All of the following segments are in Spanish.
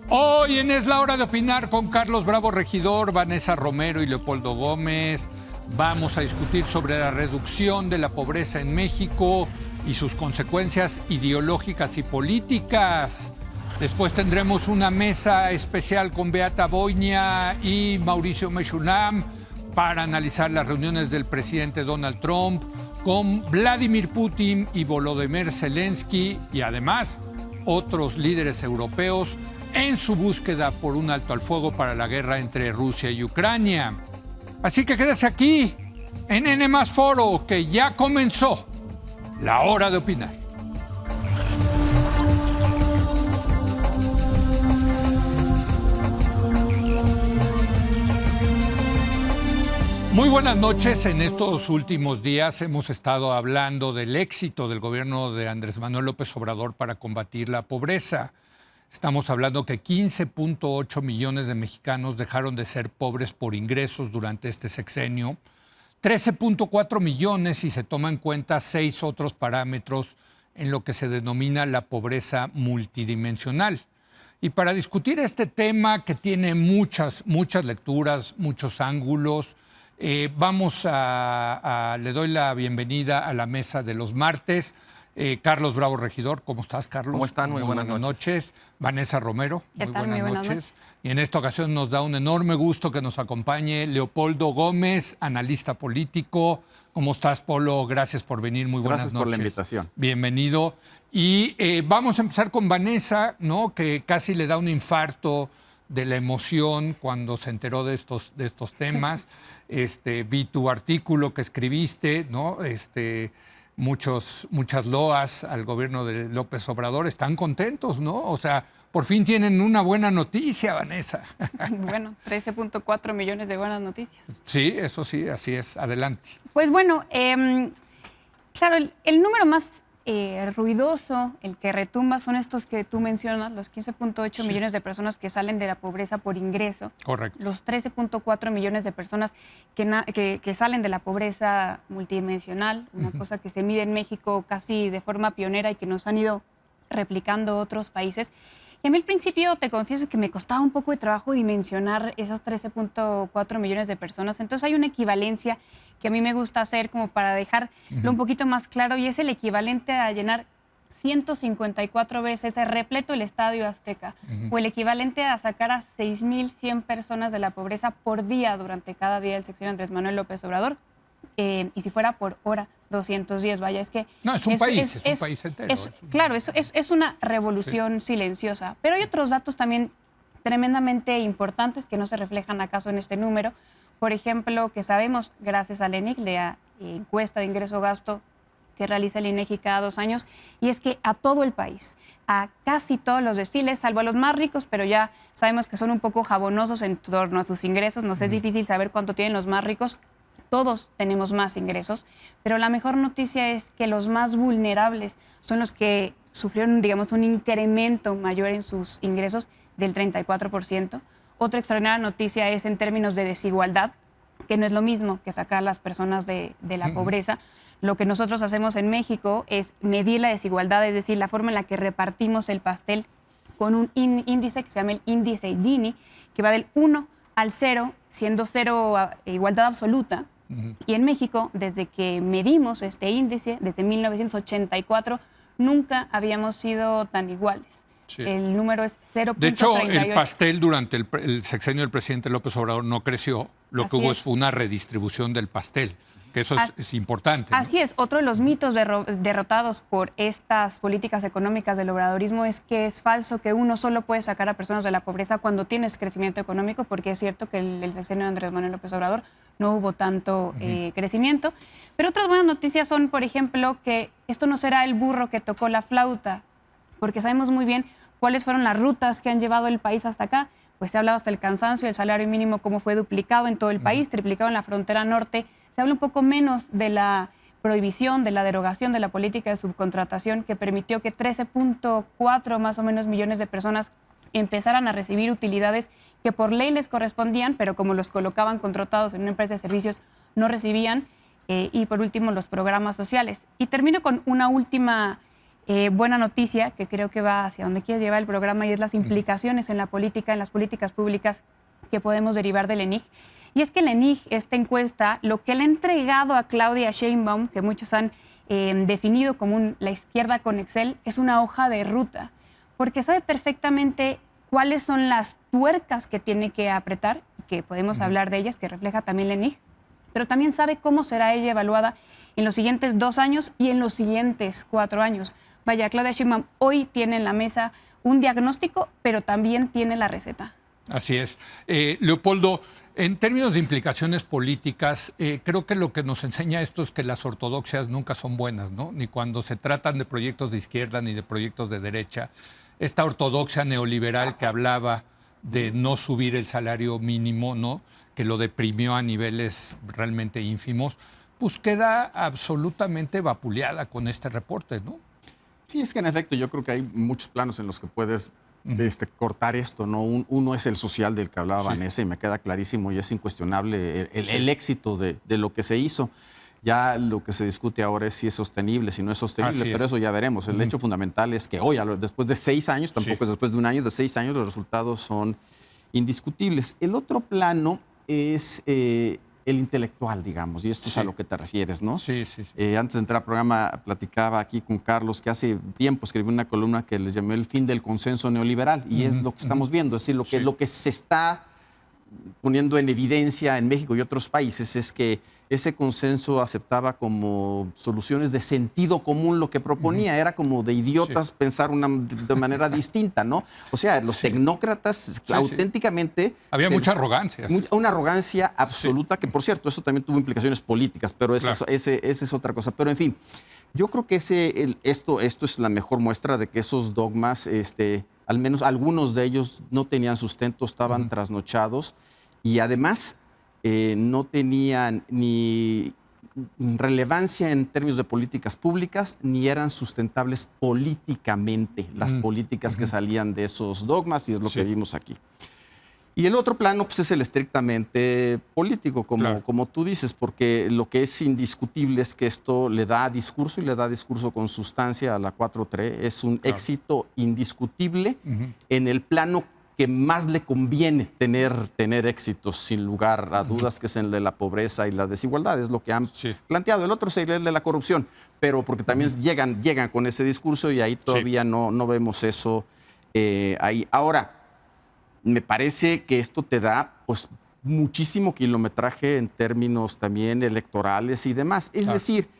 Hoy en Es la Hora de Opinar con Carlos Bravo Regidor, Vanessa Romero y Leopoldo Gómez. Vamos a discutir sobre la reducción de la pobreza en México y sus consecuencias ideológicas y políticas. Después tendremos una mesa especial con Beata Boigna y Mauricio Mechunam para analizar las reuniones del presidente Donald Trump con Vladimir Putin y Volodymyr Zelensky y además otros líderes europeos en su búsqueda por un alto al fuego para la guerra entre Rusia y Ucrania. Así que quédese aquí en N+ Foro, que ya comenzó la hora de opinar. Muy buenas noches. En estos últimos días hemos estado hablando del éxito del gobierno de Andrés Manuel López Obrador para combatir la pobreza. Estamos hablando que 15.8 millones de mexicanos dejaron de ser pobres por ingresos durante este sexenio, 13.4 millones si se toma en cuenta 6 otros parámetros en lo que se denomina la pobreza multidimensional. Y para discutir este tema que tiene muchas lecturas, muchos ángulos, le doy la bienvenida a la mesa de los martes. Carlos Bravo Regidor, ¿cómo estás, Carlos? ¿Cómo están? Muy buenas noches. Vanessa Romero, muy buenas noches. Y en esta ocasión nos da un enorme gusto que nos acompañe Leopoldo Gómez, analista político. ¿Cómo estás, Polo? Gracias por venir, muy buenas noches. Gracias por la invitación. Bienvenido. Y vamos a empezar con Vanessa, ¿no? Que casi le da un infarto de la emoción cuando se enteró de estos temas. Vi tu artículo que escribiste, ¿no? Muchas loas al gobierno de López Obrador. Están contentos, ¿no? O sea, por fin tienen una buena noticia, Vanessa. Bueno, 13.4 millones de buenas noticias. Sí, eso sí, así es. Adelante. Pues bueno, claro, el número más ruidoso, el que retumba, son estos que tú mencionas, los 15.8 millones de personas que salen de la pobreza por ingreso. Correcto. Los 13.4 millones de personas que salen de la pobreza multidimensional, una cosa que se mide en México casi de forma pionera y que nos han ido replicando otros países. Y a mí al principio, te confieso que me costaba un poco de trabajo dimensionar esas 13.4 millones de personas. Entonces hay una equivalencia que a mí me gusta hacer como para dejarlo un poquito más claro, y es el equivalente a llenar 154 veces repleto el Estadio Azteca, o el equivalente a sacar a 6.100 personas de la pobreza por día durante cada día del sexenio Andrés Manuel López Obrador. Y si fuera por hora, 210, vaya, es que... No, es un país entero. Claro, es una revolución silenciosa. Pero hay otros datos también tremendamente importantes que no se reflejan acaso en este número. Por ejemplo, que sabemos, gracias al ENIC, la encuesta de ingreso-gasto que realiza el INEGI cada 2 años, y es que a todo el país, a casi todos los deciles, salvo a los más ricos, pero ya sabemos que son un poco jabonosos en torno a sus ingresos, nos es difícil saber cuánto tienen los más ricos. Todos tenemos más ingresos, pero la mejor noticia es que los más vulnerables son los que sufrieron, digamos, un incremento mayor en sus ingresos del 34%. Otra extraordinaria noticia es en términos de desigualdad, que no es lo mismo que sacar a las personas de la pobreza. Lo que nosotros hacemos en México es medir la desigualdad, es decir, la forma en la que repartimos el pastel con un índice que se llama el índice Gini, que va del 1 al 0, siendo 0 igualdad absoluta. Y en México, desde que medimos este índice, desde 1984, nunca habíamos sido tan iguales. Sí. El número es 0.38. De hecho, el pastel durante el sexenio del presidente López Obrador no creció. Lo que hubo fue una redistribución del pastel, que eso es importante, ¿no? Así es. Otro de los mitos derrotados por estas políticas económicas del obradorismo es que es falso que uno solo puede sacar a personas de la pobreza cuando tienes crecimiento económico, porque es cierto que el sexenio de Andrés Manuel López Obrador no hubo tanto crecimiento. Pero otras buenas noticias son, por ejemplo, que esto no será el burro que tocó la flauta, porque sabemos muy bien cuáles fueron las rutas que han llevado el país hasta acá. Pues se ha hablado hasta el cansancio, el salario mínimo cómo fue duplicado en todo el país, triplicado en la frontera norte. Se habla un poco menos de la prohibición, de la derogación de la política de subcontratación que permitió que 13.4 más o menos millones de personas empezaran a recibir utilidades que por ley les correspondían, pero como los colocaban contratados en una empresa de servicios, no recibían. Y por último, los programas sociales. Y termino con una última buena noticia que creo que va hacia donde quiere llevar el programa y es las implicaciones en la política, en las políticas públicas que podemos derivar del ENIG. Y es que el ENIG, esta encuesta, lo que le ha entregado a Claudia Sheinbaum, que muchos han definido como la izquierda con Excel, es una hoja de ruta, porque sabe perfectamente cuáles son las tuercas que tiene que apretar, y que podemos hablar de ellas, que refleja también el ENIG, pero también sabe cómo será ella evaluada en los siguientes 2 años y en los siguientes 4 años. Vaya, Claudia Sheinbaum hoy tiene en la mesa un diagnóstico, pero también tiene la receta. Así es. Leopoldo, en términos de implicaciones políticas, creo que lo que nos enseña esto es que las ortodoxias nunca son buenas, ¿no? Ni cuando se tratan de proyectos de izquierda ni de proyectos de derecha. Esta ortodoxia neoliberal que hablaba de no subir el salario mínimo, ¿no? Que lo deprimió a niveles realmente ínfimos, pues queda absolutamente vapuleada con este reporte, ¿no? Sí, es que en efecto yo creo que hay muchos planos en los que puedes cortar esto, ¿no? Uno es el social del que hablaba Vanessa y me queda clarísimo y es incuestionable el éxito de lo que se hizo. Ya lo que se discute ahora es si es sostenible, si no es sostenible, pero eso ya veremos. El hecho fundamental es que hoy, después de 6 años, tampoco es después de un año, de 6 años, los resultados son indiscutibles. El otro plano es el intelectual, digamos, y esto es a lo que te refieres, ¿no? Sí. Antes de entrar al programa, platicaba aquí con Carlos que hace tiempo escribió una columna que les llamé el fin del consenso neoliberal, y es lo que estamos viendo, es decir, lo que se está poniendo en evidencia en México y otros países es que ese consenso aceptaba como soluciones de sentido común lo que proponía. Era como de idiotas pensar de manera distinta, ¿no? O sea, los tecnócratas auténticamente... Había mucha arrogancia. Una arrogancia absoluta, que por cierto, eso también tuvo implicaciones políticas, pero esa es otra cosa. Pero en fin, yo creo que esto es la mejor muestra de que esos dogmas, al menos algunos de ellos no tenían sustento, estaban trasnochados y además... no tenían ni relevancia en términos de políticas públicas, ni eran sustentables políticamente las políticas que salían de esos dogmas, y es lo que vimos aquí. Y el otro plano pues, es el estrictamente político, como tú dices, porque lo que es indiscutible es que esto le da discurso y le da discurso con sustancia a la 4T. Es un éxito indiscutible en el plano que más le conviene tener éxitos, sin lugar a dudas, que es el de la pobreza y la desigualdad, es lo que han planteado. El otro sería el de la corrupción, pero porque también llegan con ese discurso y ahí todavía no vemos eso ahí. Ahora, me parece que esto te da pues, muchísimo kilometraje en términos también electorales y demás. Es decir,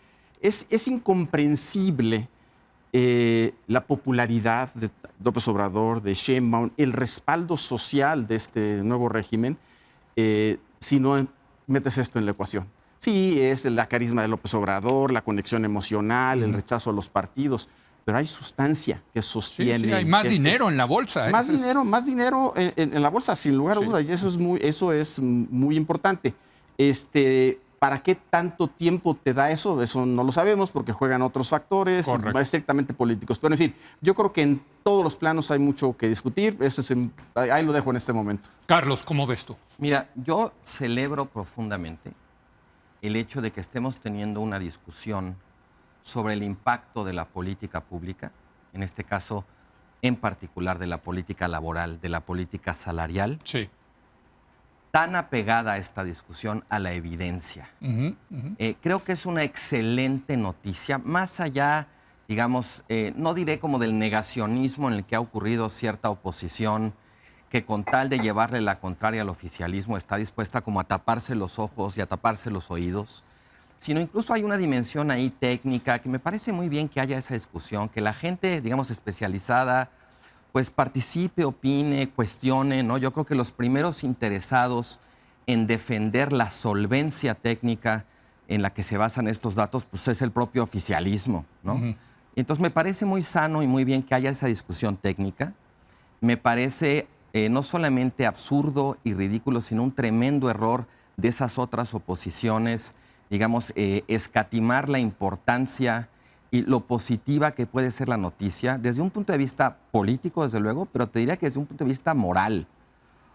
es incomprensible la popularidad de López Obrador, de Sheinbaum, el respaldo social de este nuevo régimen, si no metes esto en la ecuación. Sí, es la carisma de López Obrador, la conexión emocional, el rechazo a los partidos, pero hay sustancia que sostiene. Sí, hay más dinero en la bolsa. Más dinero en la bolsa, sin lugar a dudas, y eso es muy importante. ¿Para qué tanto tiempo te da eso? Eso no lo sabemos porque juegan otros factores estrictamente políticos. Pero en fin, yo creo que en todos los planos hay mucho que discutir. Ahí lo dejo en este momento. Carlos, ¿cómo ves tú? Mira, yo celebro profundamente el hecho de que estemos teniendo una discusión sobre el impacto de la política pública, en este caso en particular de la política laboral, de la política salarial. Sí. Tan apegada a esta discusión a la evidencia. Creo que es una excelente noticia, más allá, digamos, no diré como del negacionismo en el que ha ocurrido cierta oposición, que con tal de llevarle la contraria al oficialismo está dispuesta como a taparse los ojos y a taparse los oídos, sino incluso hay una dimensión ahí técnica que me parece muy bien que haya esa discusión, que la gente, digamos, especializada, pues participe, opine, cuestione, ¿no? Yo creo que los primeros interesados en defender la solvencia técnica en la que se basan estos datos, pues es el propio oficialismo, ¿no? Entonces me parece muy sano y muy bien que haya esa discusión técnica. Me parece no solamente absurdo y ridículo, sino un tremendo error de esas otras oposiciones, digamos, escatimar la importancia y lo positiva que puede ser la noticia desde un punto de vista político, desde luego, pero te diría que desde un punto de vista moral.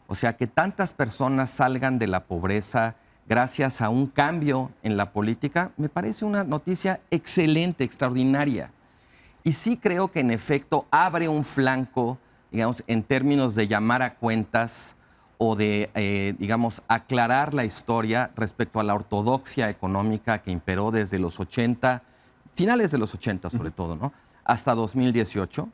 O sea, que tantas personas salgan de la pobreza gracias a un cambio en la política, me parece una noticia excelente, extraordinaria. Y sí creo que en efecto abre un flanco, digamos, en términos de llamar a cuentas o de, digamos, aclarar la historia respecto a la ortodoxia económica que imperó desde los 80, finales de los 80 sobre todo, ¿no? Hasta 2018.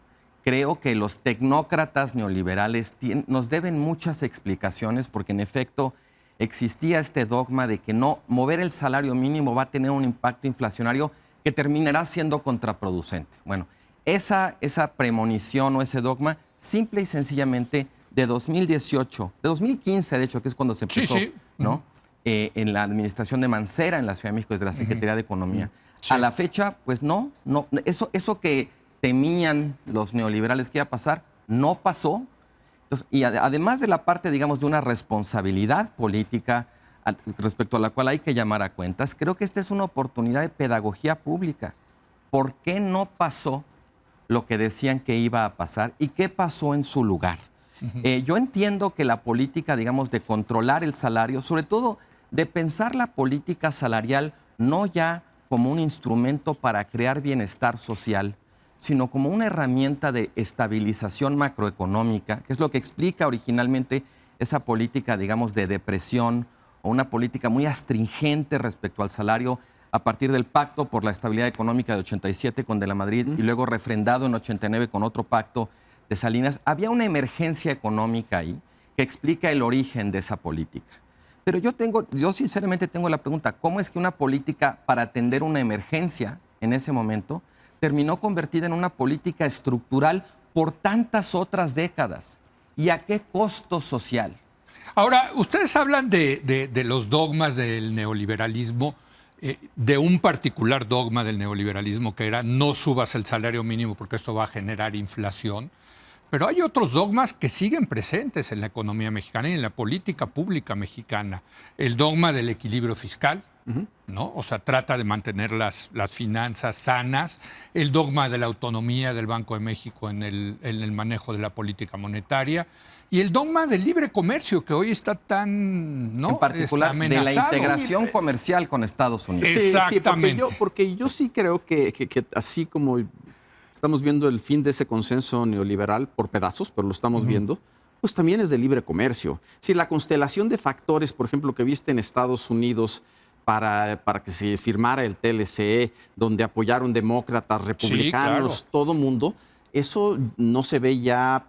Creo que los tecnócratas neoliberales nos deben muchas explicaciones porque en efecto existía este dogma de que no mover el salario mínimo va a tener un impacto inflacionario que terminará siendo contraproducente. Bueno, esa premonición o ese dogma simple y sencillamente de 2018, de 2015 de hecho, que es cuando se empezó, ¿no? En la administración de Mancera en la Ciudad de México desde la Secretaría de Economía. Sí. A la fecha, pues no, eso que temían los neoliberales que iba a pasar, no pasó. Entonces, y además de la parte, digamos, de una responsabilidad política respecto a la cual hay que llamar a cuentas, creo que esta es una oportunidad de pedagogía pública. ¿Por qué no pasó lo que decían que iba a pasar y qué pasó en su lugar? Yo entiendo que la política, digamos, de controlar el salario, sobre todo de pensar la política salarial no ya como un instrumento para crear bienestar social, sino como una herramienta de estabilización macroeconómica, que es lo que explica originalmente esa política, digamos, de depresión o una política muy astringente respecto al salario a partir del Pacto por la Estabilidad Económica de 87 con De la Madrid y luego refrendado en 89 con otro pacto de Salinas. Había una emergencia económica ahí que explica el origen de esa política. Pero yo sinceramente tengo la pregunta, ¿cómo es que una política para atender una emergencia en ese momento terminó convertida en una política estructural por tantas otras décadas? ¿Y a qué costo social? Ahora, ustedes hablan de los dogmas del neoliberalismo, de un particular dogma del neoliberalismo que era no subas el salario mínimo porque esto va a generar inflación. Pero hay otros dogmas que siguen presentes en la economía mexicana y en la política pública mexicana. El dogma del equilibrio fiscal, ¿no? O sea, trata de mantener las finanzas sanas. El dogma de la autonomía del Banco de México en el manejo de la política monetaria. Y el dogma del libre comercio, que hoy está tan, ¿no? En particular, de la integración comercial con Estados Unidos. Sí, exactamente. Sí, porque yo sí creo que así como estamos viendo el fin de ese consenso neoliberal por pedazos, pero lo estamos viendo, pues también es de libre comercio. Si la constelación de factores, por ejemplo, que viste en Estados Unidos para que se firmara el TLC, donde apoyaron demócratas, republicanos, todo mundo, eso no se ve ya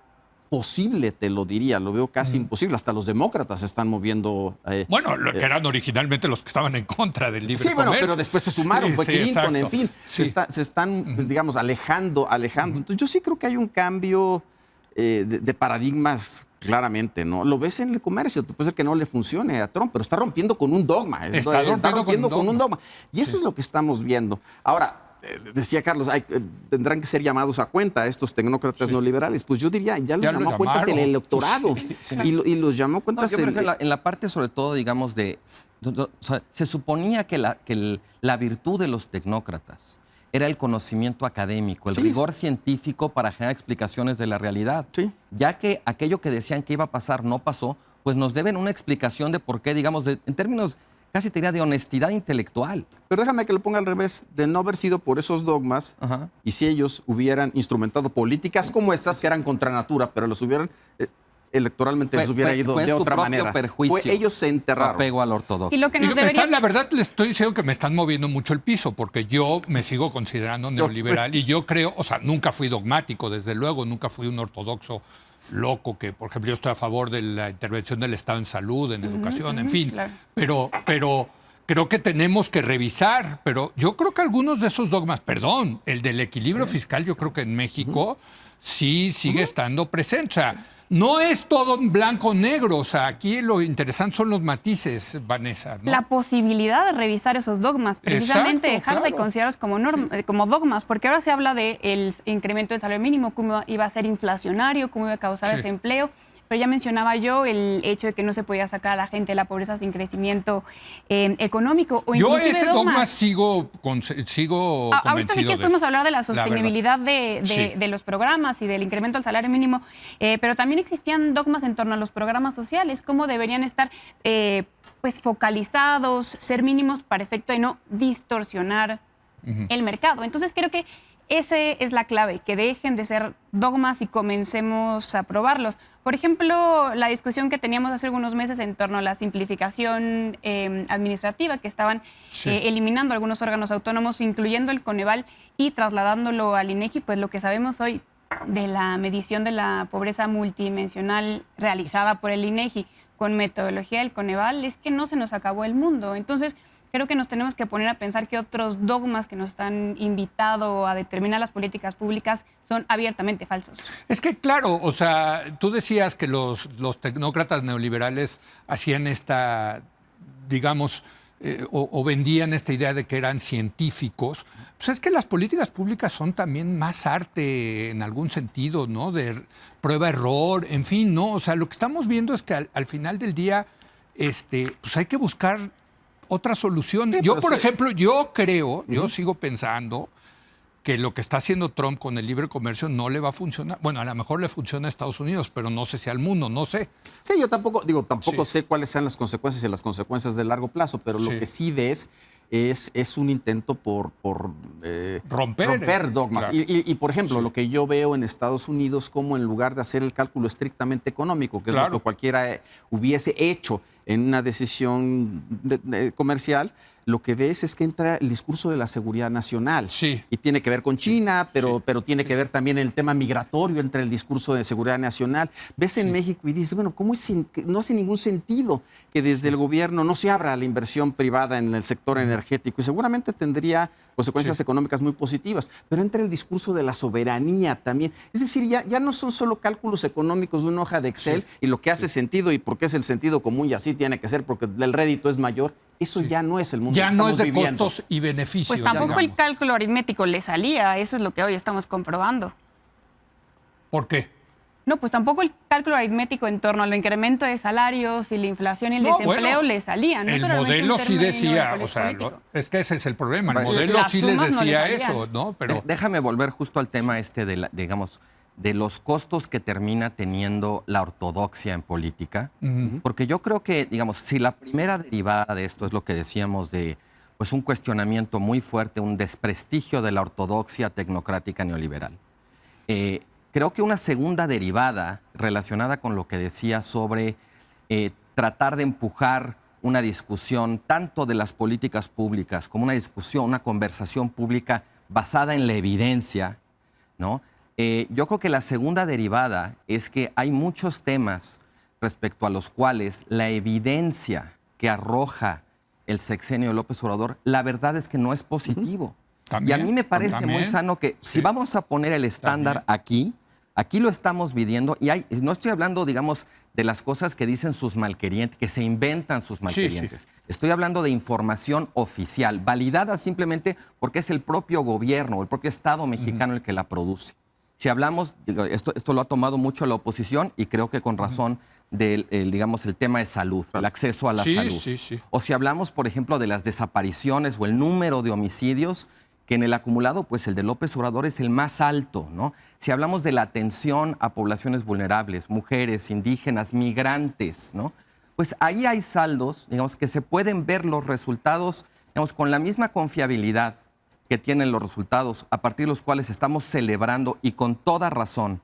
posible, te lo diría, lo veo casi imposible. Hasta los demócratas se están moviendo. Bueno, que eran originalmente los que estaban en contra del libre comercio. Sí, bueno, pero después se sumaron, fue Clinton, exacto. en fin, se están, digamos, alejando. Entonces yo sí creo que hay un cambio de paradigmas claramente, ¿no? Lo ves en el comercio, puede ser que no le funcione a Trump, pero está rompiendo con un dogma. Está rompiendo con un dogma. Y eso es lo que estamos viendo. Ahora, decía Carlos, tendrán que ser llamados a cuenta estos tecnócratas neoliberales. Pues yo diría, ya los llamó a cuentas el electorado. Y los llamó a cuentas. Yo creo que en la parte, sobre todo, digamos, o sea, se suponía que la virtud de los tecnócratas era el conocimiento académico, el rigor científico para generar explicaciones de la realidad. Ya que aquello que decían que iba a pasar no pasó, pues nos deben una explicación de por qué, digamos, en términos casi te diría de honestidad intelectual. Pero déjame que lo ponga al revés, de no haber sido por esos dogmas, y si ellos hubieran instrumentado políticas como estas, que eran contra natura, pero los hubieran electoralmente les hubiera ido de otra manera. Ellos se enterraron. Apego al ortodoxo. Y lo que nos la verdad, les estoy diciendo que me están moviendo mucho el piso, porque yo me sigo considerando neoliberal y yo creo, o sea, nunca fui dogmático, desde luego, nunca fui un ortodoxo loco, que por ejemplo yo estoy a favor de la intervención del Estado en salud, en educación, en fin, claro. pero creo que tenemos que revisar, pero yo creo que algunos de esos dogmas, perdón, el del equilibrio fiscal, yo creo que en México sí sigue estando presente. O sea, no es todo en blanco o negro. O sea, aquí lo interesante son los matices, Vanessa, ¿no? La posibilidad de revisar esos dogmas, precisamente dejar de considerarlos como dogmas, porque ahora se habla del incremento del salario mínimo, cómo iba a ser inflacionario, cómo iba a causar desempleo. Pero ya mencionaba yo el hecho de que no se podía sacar a la gente de la pobreza sin crecimiento económico. O yo ese dogma sigo convencido. Ahorita sí que podemos hablar de la sostenibilidad de los programas y del incremento del salario mínimo, pero también existían dogmas en torno a los programas sociales, cómo deberían estar pues focalizados, ser mínimos para efecto de no distorsionar el mercado. Entonces creo que esa es la clave, que dejen de ser dogmas y comencemos a probarlos. Por ejemplo, la discusión que teníamos hace algunos meses en torno a la simplificación administrativa, que estaban eliminando algunos órganos autónomos, incluyendo el Coneval, y trasladándolo al INEGI, pues lo que sabemos hoy de la medición de la pobreza multidimensional realizada por el INEGI con metodología del Coneval es que no se nos acabó el mundo. Entonces, creo que nos tenemos que poner a pensar que otros dogmas que nos están invitando a determinar las políticas públicas son abiertamente falsos. Es que, claro, o sea, tú decías que los tecnócratas neoliberales hacían esta, digamos, o vendían esta idea de que eran científicos. Pues es que las políticas públicas son también más arte en algún sentido, ¿no? De prueba-error, en fin, ¿no? O sea, lo que estamos viendo es que al final del día, pues hay que buscar otra solución. Sí, Yo, por ejemplo, yo creo, yo sigo pensando que lo que está haciendo Trump con el libre comercio no le va a funcionar. Bueno, a lo mejor le funciona a Estados Unidos, pero no sé si al mundo, no sé. Sí, yo tampoco sé cuáles sean las consecuencias y las consecuencias de largo plazo, pero lo que sí ves es un intento por romper dogmas. Claro. Y, por ejemplo, lo que yo veo en Estados Unidos, como en lugar de hacer el cálculo estrictamente económico, que es lo que cualquiera hubiese hecho en una decisión comercial, lo que ves es que entra el discurso de la seguridad nacional. Sí. Y tiene que ver con China, pero tiene que ver también el tema migratorio entre el discurso de seguridad nacional. Ves en México y dices, bueno, ¿cómo no hace ningún sentido que desde el gobierno no se abra la inversión privada en el sector energético? Y seguramente tendría consecuencias económicas muy positivas, pero entra el discurso de la soberanía también. Es decir, ya no son solo cálculos económicos de una hoja de Excel y lo que hace sentido y porque es el sentido común y así tiene que ser porque el rédito es mayor. Eso ya no es el mundo. Ya que no es estamos de viviendo. costos y beneficios. Pues tampoco digamos. el cálculo aritmético le salía, eso es lo que hoy estamos comprobando. ¿Por qué? No, pues tampoco el cálculo aritmético en torno al incremento de salarios y la inflación y el desempleo le salía. No el solamente modelo un sí término decía, de o sea, político. es que ese es el problema. El Bueno, modelo las sí les sumas no le decía salían. eso, ¿no? Pero Déjame volver justo al tema de los costos que termina teniendo la ortodoxia en política, porque yo creo que, digamos, si la primera derivada de esto es lo que decíamos de pues un cuestionamiento muy fuerte, un desprestigio de la ortodoxia tecnocrática neoliberal, creo que una segunda derivada relacionada con lo que decía sobre tratar de empujar una discusión tanto de las políticas públicas como una discusión, una conversación pública basada en la evidencia, ¿no? Yo creo que la segunda derivada es que hay muchos temas respecto a los cuales la evidencia que arroja el sexenio de López Obrador, la verdad es que no es positivo. También, y a mí me parece muy sano que si vamos a poner el estándar aquí lo estamos viviendo y no estoy hablando, digamos, de las cosas que dicen sus malquerientes, que se inventan sus malquerientes. Estoy hablando de información oficial, validada simplemente porque es el propio gobierno o el propio Estado mexicano el que la produce. Si hablamos, esto lo ha tomado mucho la oposición y creo que con razón del, digamos, el tema de salud, el acceso a la salud. O si hablamos, por ejemplo, de las desapariciones o el número de homicidios, que en el acumulado, pues el de López Obrador es el más alto, ¿no? Si hablamos de la atención a poblaciones vulnerables, mujeres, indígenas, migrantes, ¿no? Pues ahí hay saldos, digamos, que se pueden ver los resultados, digamos, con la misma confiabilidad que tienen los resultados, a partir de los cuales estamos celebrando y con toda razón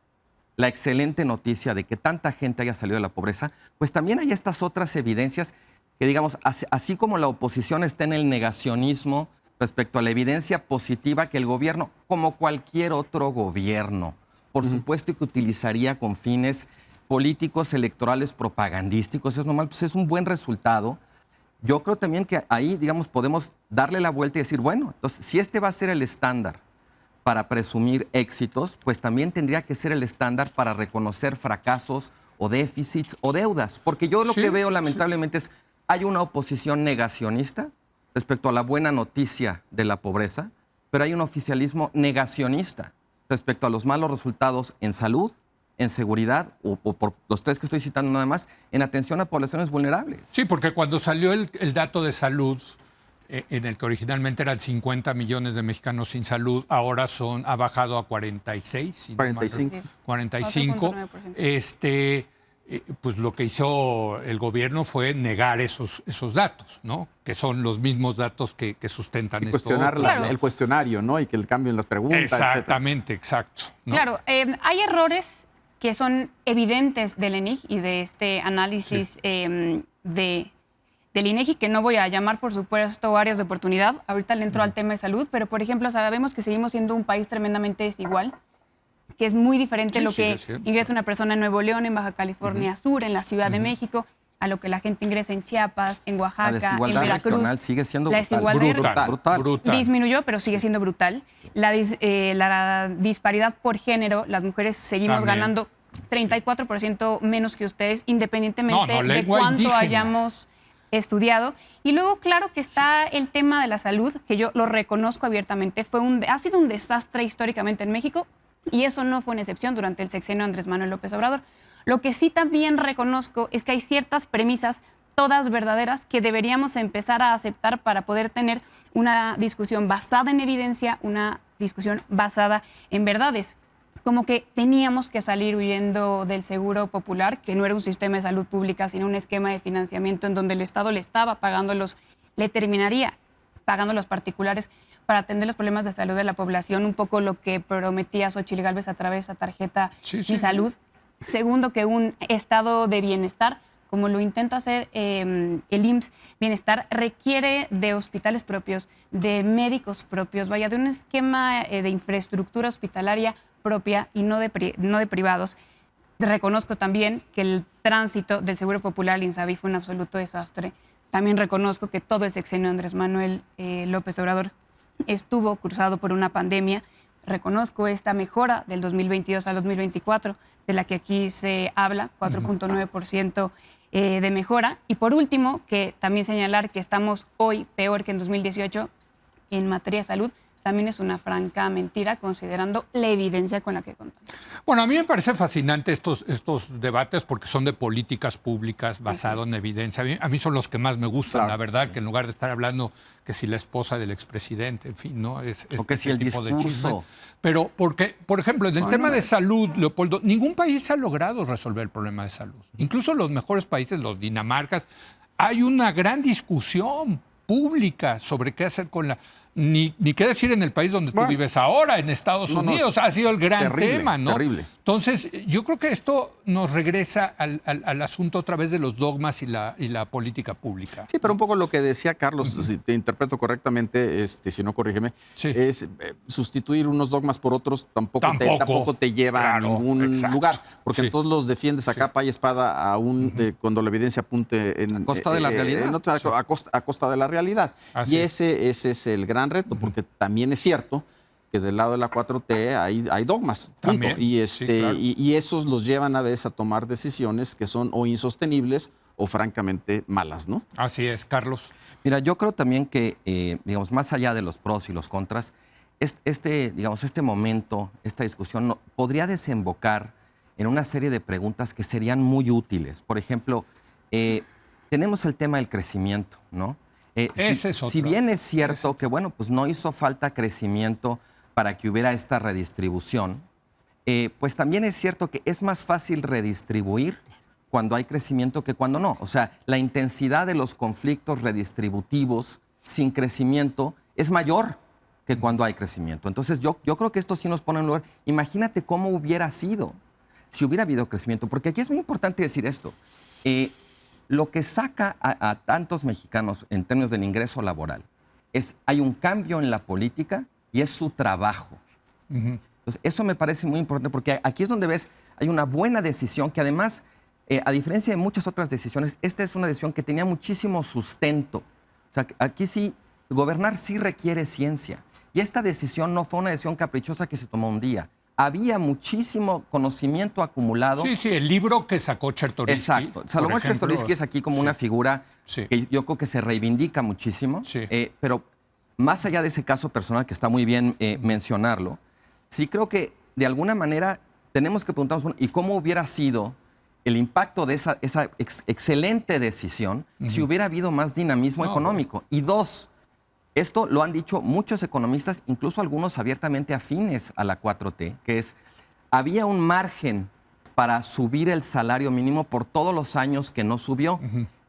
la excelente noticia de que tanta gente haya salido de la pobreza, pues también hay estas otras evidencias que, digamos, así como la oposición está en el negacionismo respecto a la evidencia positiva que el gobierno, como cualquier otro gobierno, por supuesto que utilizaría con fines políticos, electorales, propagandísticos, es normal, pues es un buen resultado. Yo creo también que ahí, digamos, podemos darle la vuelta y decir, bueno, entonces, si este va a ser el estándar para presumir éxitos, pues también tendría que ser el estándar para reconocer fracasos o déficits o deudas. Porque yo lo que veo, lamentablemente, es hay una oposición negacionista respecto a la buena noticia de la pobreza, pero hay un oficialismo negacionista respecto a los malos resultados en salud, en seguridad, o por los tres que estoy citando nada más, en atención a poblaciones vulnerables. Sí, porque cuando salió el dato de salud, en el que originalmente eran 50 millones de mexicanos sin salud, ahora ha bajado a 46. 45. 45. pues lo que hizo el gobierno fue negar esos datos, ¿no? Que son los mismos datos que sustentan Y esto. cuestionar Claro. el cuestionario, ¿no? Y que el cambio en las preguntas, etcétera. Exactamente, exacto. ¿no? Claro, hay errores que son evidentes del ENIC y de este análisis del INEGI, que no voy a llamar, por supuesto, áreas de oportunidad. Ahorita le entro al tema de salud, pero, por ejemplo, sabemos que seguimos siendo un país tremendamente desigual, que es muy diferente Sí, lo sí, que es cierto. ingresa una persona en Nuevo León, en Baja California Sur, en la Ciudad de México, a lo que la gente ingresa en Chiapas, en La Oaxaca, en desigualdad Veracruz. regional sigue siendo La brutal. desigualdad Brutal. disminuyó, pero sigue siendo brutal. La disparidad por género, las mujeres seguimos También. ganando 34% menos que ustedes, independientemente No, de lengua cuánto indígena. hayamos estudiado. Y luego, claro que está el tema de la salud, que yo lo reconozco abiertamente. Ha sido un desastre históricamente en México, y eso no fue una excepción durante el sexenio de Andrés Manuel López Obrador. Lo que sí también reconozco es que hay ciertas premisas, todas verdaderas, que deberíamos empezar a aceptar para poder tener una discusión basada en evidencia, una discusión basada en verdades. Como que teníamos que salir huyendo del seguro popular, que no era un sistema de salud pública, sino un esquema de financiamiento en donde el Estado le estaba pagando le terminaría pagando a los particulares para atender los problemas de salud de la población, un poco lo que prometía Xochitl Gálvez a través de esa tarjeta Mi Salud. Segundo, que un estado de bienestar, como lo intenta hacer el IMSS Bienestar, requiere de hospitales propios, de médicos propios, vaya, de un esquema de infraestructura hospitalaria propia y no de privados. Reconozco también que el tránsito del Seguro Popular al INSABI fue un absoluto desastre. También reconozco que todo el sexenio de Andrés Manuel López Obrador estuvo cruzado por una pandemia. Reconozco esta mejora del 2022 al 2024, de la que aquí se habla, 4.9% de mejora. Y por último, que también señalar que estamos hoy peor que en 2018 en materia de salud, también es una franca mentira, considerando la evidencia con la que contamos. Bueno, a mí me parece fascinante estos debates porque son de políticas públicas basados en evidencia. A mí son los que más me gustan, Claro. la verdad, que en lugar de estar hablando que si la esposa del expresidente, en fin, ¿no? Es O que si ese el tipo de discurso. chismes. Pero porque, por ejemplo, en el tema de salud, Leopoldo, ningún país ha logrado resolver el problema de salud. Incluso los mejores países, los Dinamarcas, hay una gran discusión pública sobre qué hacer con la... Ni qué decir en el país donde tú vives ahora, en Estados Unidos. Ha sido el gran terrible, tema, ¿no? terrible. Entonces, yo creo que esto nos regresa al asunto otra vez de los dogmas y la política pública. Sí, pero un poco lo que decía Carlos, si te interpreto correctamente, si no corrígeme, Sí. es sustituir unos dogmas por otros tampoco te lleva Claro, a ningún exacto. lugar, porque Sí. entonces los defiendes a capa y espada cuando la evidencia apunte en... A costa de la realidad. A costa de la realidad. Así Y es. ese es el gran reto, porque también es cierto que del lado de la 4T hay dogmas. Punto. También, Y, sí, claro. y esos los llevan a veces a tomar decisiones que son o insostenibles o francamente malas, ¿no? Así es, Carlos. Mira, yo creo también que, digamos, más allá de los pros y los contras, este momento, esta discusión, podría desembocar en una serie de preguntas que serían muy útiles. Por ejemplo, tenemos el tema del crecimiento, ¿no? Ese es otro. Si bien es cierto que, bueno, pues no hizo falta crecimiento para que hubiera esta redistribución, pues también es cierto que es más fácil redistribuir cuando hay crecimiento que cuando no. O sea, la intensidad de los conflictos redistributivos sin crecimiento es mayor que cuando hay crecimiento. Entonces, yo creo que esto sí nos pone en lugar. Imagínate cómo hubiera sido si hubiera habido crecimiento, porque aquí es muy importante decir esto. Lo que saca a tantos mexicanos en términos del ingreso laboral hay un cambio en la política y es su trabajo. Entonces, eso me parece muy importante porque aquí es donde ves, hay una buena decisión que además, a diferencia de muchas otras decisiones, esta es una decisión que tenía muchísimo sustento. O sea, aquí sí, gobernar sí requiere ciencia. Y esta decisión no fue una decisión caprichosa que se tomó un día. Había muchísimo conocimiento acumulado. Sí, el libro que sacó Chertorivsky. Exacto. Salomón Chertorivsky es aquí como una figura que yo creo que se reivindica muchísimo. Sí. Pero más allá de ese caso personal, que está muy bien mencionarlo, sí creo que de alguna manera tenemos que preguntarnos, bueno, ¿y cómo hubiera sido el impacto de esa excelente decisión si hubiera habido más dinamismo económico? Y dos, esto lo han dicho muchos economistas, incluso algunos abiertamente afines a la 4T, que es, había un margen para subir el salario mínimo por todos los años que no subió.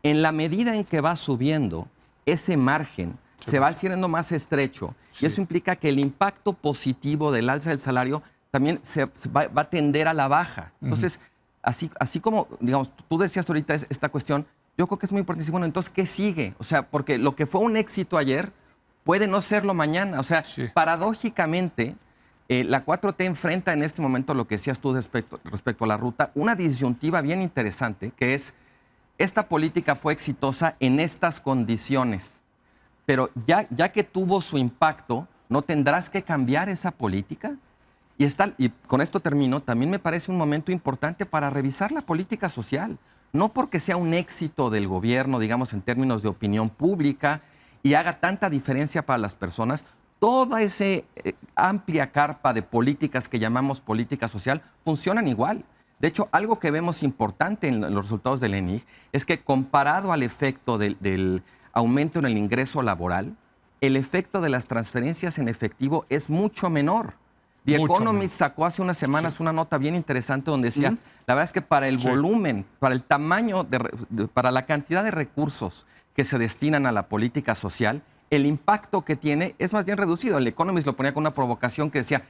En la medida en que va subiendo, ese margen se va haciendo más estrecho y eso implica que el impacto positivo del alza del salario también va a tender a la baja. Entonces, así como, digamos, tú decías ahorita esta cuestión, yo creo que es muy importante decir, bueno, entonces, ¿qué sigue? O sea, porque lo que fue un éxito ayer puede no serlo mañana. O sea, paradójicamente, la 4T enfrenta en este momento lo que decías tú respecto a la ruta, una disyuntiva bien interesante, que es, esta política fue exitosa en estas condiciones, pero ya que tuvo su impacto, ¿no tendrás que cambiar esa política? Y con esto termino, también me parece un momento importante para revisar la política social. No porque sea un éxito del gobierno, digamos, en términos de opinión pública y haga tanta diferencia para las personas, toda esa amplia carpa de políticas que llamamos política social funcionan igual. De hecho, algo que vemos importante en los resultados del ENIG es que comparado al efecto del aumento en el ingreso laboral, el efecto de las transferencias en efectivo es mucho menor. The Economist sacó hace unas semanas una nota bien interesante donde decía, la verdad es que para el volumen, para el tamaño, para la cantidad de recursos que se destinan a la política social, el impacto que tiene es más bien reducido. El Economist lo ponía con una provocación que decía,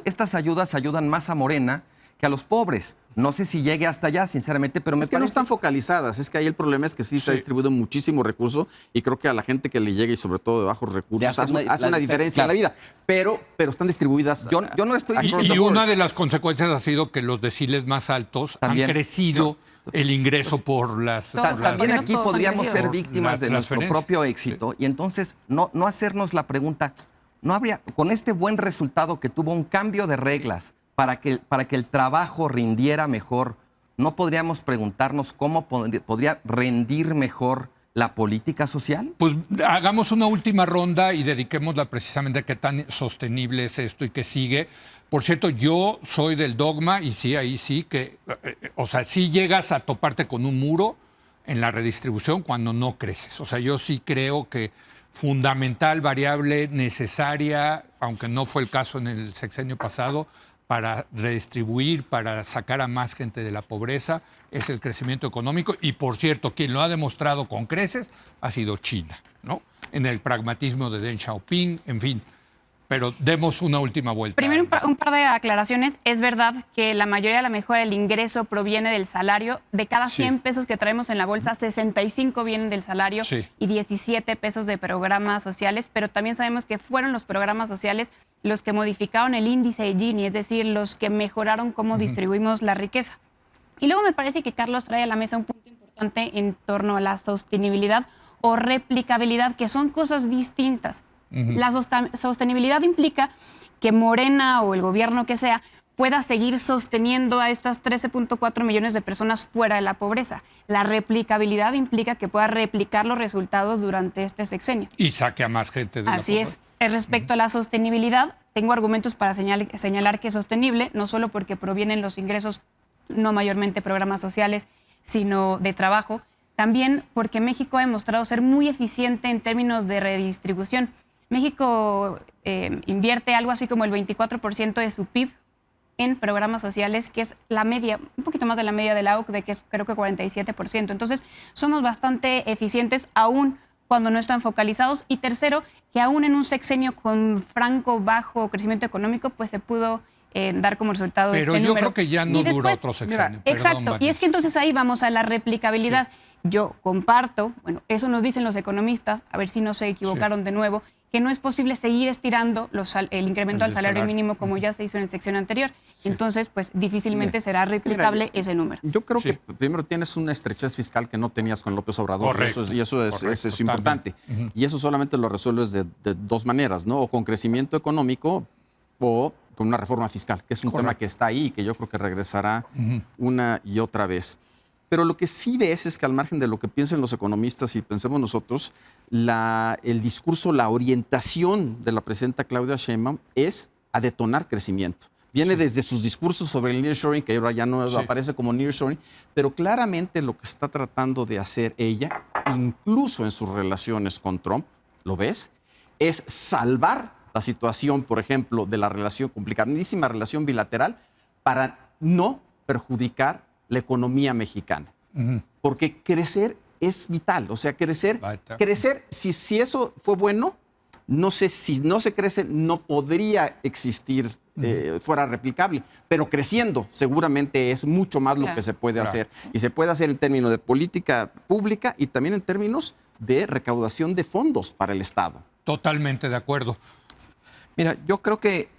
estas ayudas ayudan más a Morena que a los pobres. No sé si llegue hasta allá, sinceramente, pero me parece... no están focalizadas. Es que ahí el problema es que sí se ha distribuido muchísimo recurso y creo que a la gente que le llega y sobre todo de bajos recursos hace una diferencia en la vida. Pero están distribuidas. Yo no estoy... Y una de las consecuencias ha sido que los deciles más altos también han crecido el ingreso por las... También aquí podríamos ser víctimas de nuestro propio éxito y entonces no hacernos la pregunta, ¿no habría, con este buen resultado que tuvo un cambio de reglas, para que el trabajo rindiera mejor, ¿no podríamos preguntarnos cómo podría rendir mejor la política social? Pues hagamos una última ronda y dediquémosla precisamente a qué tan sostenible es esto y qué sigue. Por cierto, yo soy del dogma y sí, ahí sí que, o sea, sí llegas a toparte con un muro en la redistribución cuando no creces. O sea, yo sí creo que fundamental, variable, necesaria, aunque no fue el caso en el sexenio pasado, para redistribuir, para sacar a más gente de la pobreza, es el crecimiento económico. Y, por cierto, quien lo ha demostrado con creces ha sido China, ¿no? En el pragmatismo de Deng Xiaoping, en fin. Pero demos una última vuelta. Primero, un par de aclaraciones. Es verdad que la mayoría de la mejora del ingreso proviene del salario. De cada 100 pesos que traemos en la bolsa, 65 vienen del salario y 17 pesos de programas sociales. Pero también sabemos que fueron los programas sociales los que modificaron el índice de Gini, es decir, los que mejoraron cómo distribuimos la riqueza. Y luego me parece que Carlos trae a la mesa un punto importante en torno a la sostenibilidad o replicabilidad, que son cosas distintas. La sostenibilidad implica que Morena o el gobierno que sea pueda seguir sosteniendo a estas 13.4 millones de personas fuera de la pobreza. La replicabilidad implica que pueda replicar los resultados durante este sexenio. Y saque a más gente de la pobreza. Así es. Respecto a la sostenibilidad, tengo argumentos para señalar que es sostenible, no solo porque provienen los ingresos, no mayormente programas sociales, sino de trabajo, también porque México ha demostrado ser muy eficiente en términos de redistribución. México invierte algo así como el 24% de su PIB en programas sociales, que es la media, un poquito más de la media de la OCDE, que es creo que 47%. Entonces, somos bastante eficientes aún cuando no están focalizados. Y tercero, que aún en un sexenio con franco bajo crecimiento económico, pues se pudo dar como resultado Pero este yo número. creo que ya no duró otro sexenio. Exacto, y es que entonces ahí vamos a la replicabilidad. Yo comparto, bueno, eso nos dicen los economistas, a ver si no se equivocaron de nuevo, que no es posible seguir estirando el incremento al salario mínimo como ya se hizo en el sexenio anterior. Entonces, pues difícilmente será replicable ese número. Yo creo que primero tienes una estrechez fiscal que no tenías con López Obrador. Correcto, y eso es importante. Y eso solamente lo resuelves de dos maneras, ¿no? O con crecimiento económico o con una reforma fiscal, que es un tema que está ahí y que yo creo que regresará una y otra vez. Pero lo que sí ves es que al margen de lo que piensen los economistas y pensemos nosotros, el discurso, la orientación de la presidenta Claudia Sheinbaum es a detonar crecimiento. Viene desde sus discursos sobre el nearshoring, que ahora ya no aparece como nearshoring, pero claramente lo que está tratando de hacer ella, incluso en sus relaciones con Trump, ¿lo ves? Es salvar la situación, por ejemplo, de la relación, complicadísima relación bilateral, para no perjudicar la economía mexicana. Porque crecer es vital. O sea, crecer, si eso fue bueno, no sé, si no se crece, no podría existir, fuera replicable. Pero creciendo, seguramente es mucho más lo que se puede hacer. Y se puede hacer en términos de política pública y también en términos de recaudación de fondos para el Estado. Totalmente de acuerdo. Mira, yo creo que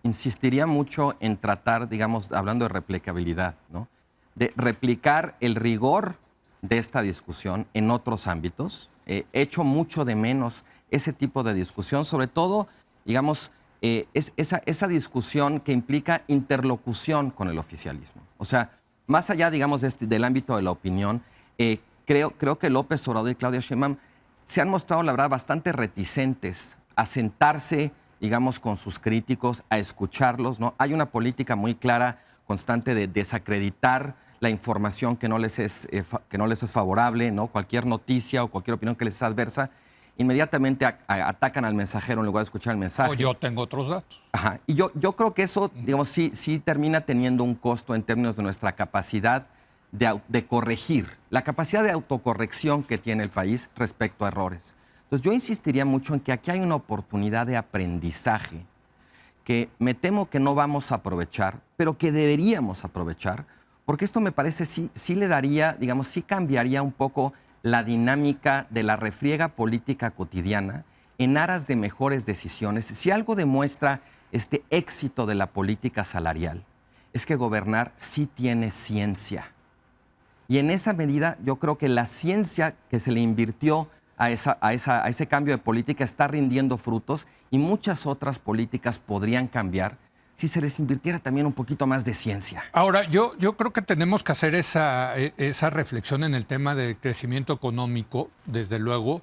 insistiría mucho en tratar, digamos, hablando de replicabilidad, ¿no? De replicar el rigor de esta discusión en otros ámbitos. Echo mucho de menos ese tipo de discusión, sobre todo, digamos, esa discusión que implica interlocución con el oficialismo. O sea, más allá, digamos, del ámbito de la opinión, creo que López Obrador y Claudia Sheinbaum se han mostrado, la verdad, bastante reticentes a sentarse, digamos, con sus críticos, a escucharlos, ¿no? Hay una política muy clara, constante, de desacreditar la información que no les es favorable, ¿no? Cualquier noticia o cualquier opinión que les es adversa, inmediatamente atacan al mensajero en lugar de escuchar el mensaje. O yo tengo otros datos. Ajá. Y yo creo que eso, digamos, sí termina teniendo un costo en términos de nuestra capacidad de corregir, la capacidad de autocorrección que tiene el país respecto a errores. Entonces, yo insistiría mucho en que aquí hay una oportunidad de aprendizaje que me temo que no vamos a aprovechar, pero que deberíamos aprovechar, porque esto me parece sí le daría, digamos, sí cambiaría un poco la dinámica de la refriega política cotidiana en aras de mejores decisiones. Si algo demuestra este éxito de la política salarial, es que gobernar sí tiene ciencia. Y en esa medida yo creo que la ciencia que se le invirtió a ese cambio de política está rindiendo frutos y muchas otras políticas podrían cambiar si se les invirtiera también un poquito más de ciencia. Ahora, yo creo que tenemos que hacer esa reflexión en el tema del crecimiento económico, desde luego,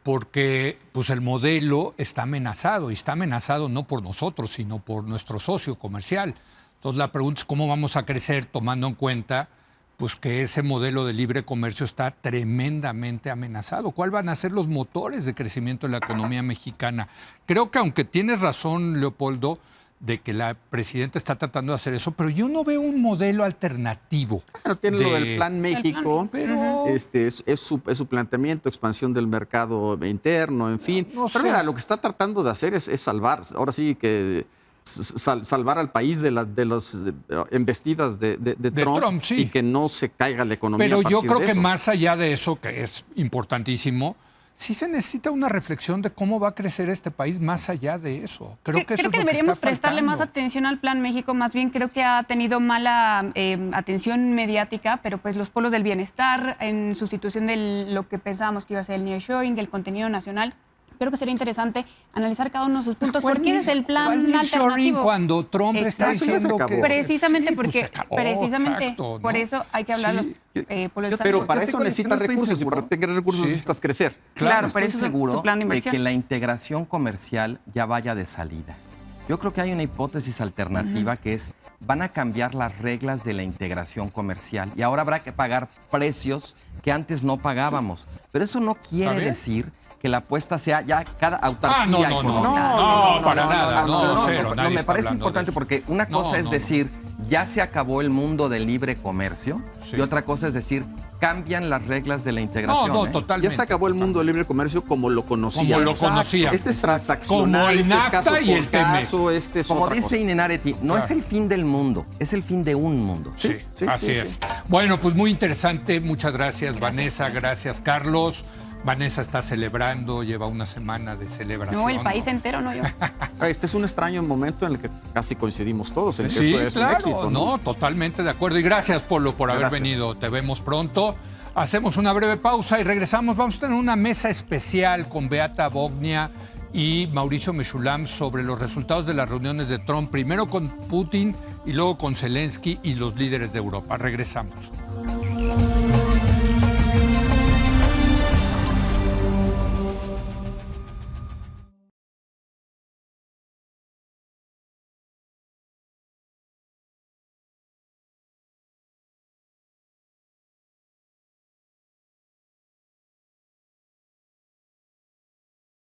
porque pues, el modelo está amenazado, y está amenazado no por nosotros, sino por nuestro socio comercial. Entonces, la pregunta es cómo vamos a crecer tomando en cuenta pues, que ese modelo de libre comercio está tremendamente amenazado. ¿Cuáles van a ser los motores de crecimiento de la economía mexicana? Creo que aunque tienes razón, Leopoldo, de que la presidenta está tratando de hacer eso, pero yo no veo un modelo alternativo. Bueno, tiene lo del Plan México, pero es su planteamiento, expansión del mercado interno, en fin. No pero sé. mira, lo que está tratando de hacer es salvar, ahora sí que salvar al país de las embestidas de Trump, sí. Y que no se caiga la economía. Pero a yo partir creo de que eso. más allá de eso, que es importantísimo, sí se necesita una reflexión de cómo va a crecer este país más allá de eso. Creo que eso es lo que deberíamos está prestarle más faltando. atención al Plan México. Más bien creo que ha tenido mala atención mediática, pero pues los polos del bienestar en sustitución de lo que pensábamos que iba a ser el nearshoring, del contenido nacional. Creo que sería interesante analizar cada uno de sus puntos. ¿Por qué es el plan ¿cuál nearshoring alternativo? Cuando Trump está Exacto. diciendo que... Precisamente Sí, pues, porque se acabó, precisamente exacto, por ¿no? eso hay que hablar Sí. los polos del Pero para Yo eso te necesitas estoy recursos, y seguro. para tener recursos Sí. necesitas crecer. Claro, estoy por eso seguro su plan de inversión. que la integración comercial ya vaya de salida. Yo creo que hay una hipótesis alternativa que es, van a cambiar las reglas de la integración comercial y ahora habrá que pagar precios que antes no pagábamos. Pero eso no quiere bien. decir que la apuesta sea ya cada autarquía no, económica. no, para nada, cero, No, nadie me está parece hablando importante de eso. porque una cosa es decir, ya se acabó el mundo del libre comercio, Sí. y otra cosa es decir, cambian las reglas de la integración. No, ¿eh? totalmente. Ya se acabó el mundo del libre comercio como lo conocíamos. Como lo conocíamos. Este es transaccional, Como el este es NAFTA caso y el por TEMEC. caso, este es Como otra dice cosa. Inenareti, no Claro. es el fin del mundo, es el fin de un mundo. Sí, Sí, así sí, es. sí. Bueno, pues muy interesante. Muchas gracias, Vanessa. Gracias, Carlos. Vanessa está celebrando, lleva una semana de celebración. No, el país entero, no yo. Este es un extraño momento en el que casi coincidimos todos en que Sí, esto es claro, un éxito, ¿no? Totalmente de acuerdo. Y gracias, Polo, por haber Gracias. venido. Te vemos pronto. Hacemos una breve pausa y regresamos. Vamos a tener una mesa especial con Beata Bognia y Mauricio Meshulam sobre los resultados de las reuniones de Trump, primero con Putin y luego con Zelensky y los líderes de Europa. Regresamos.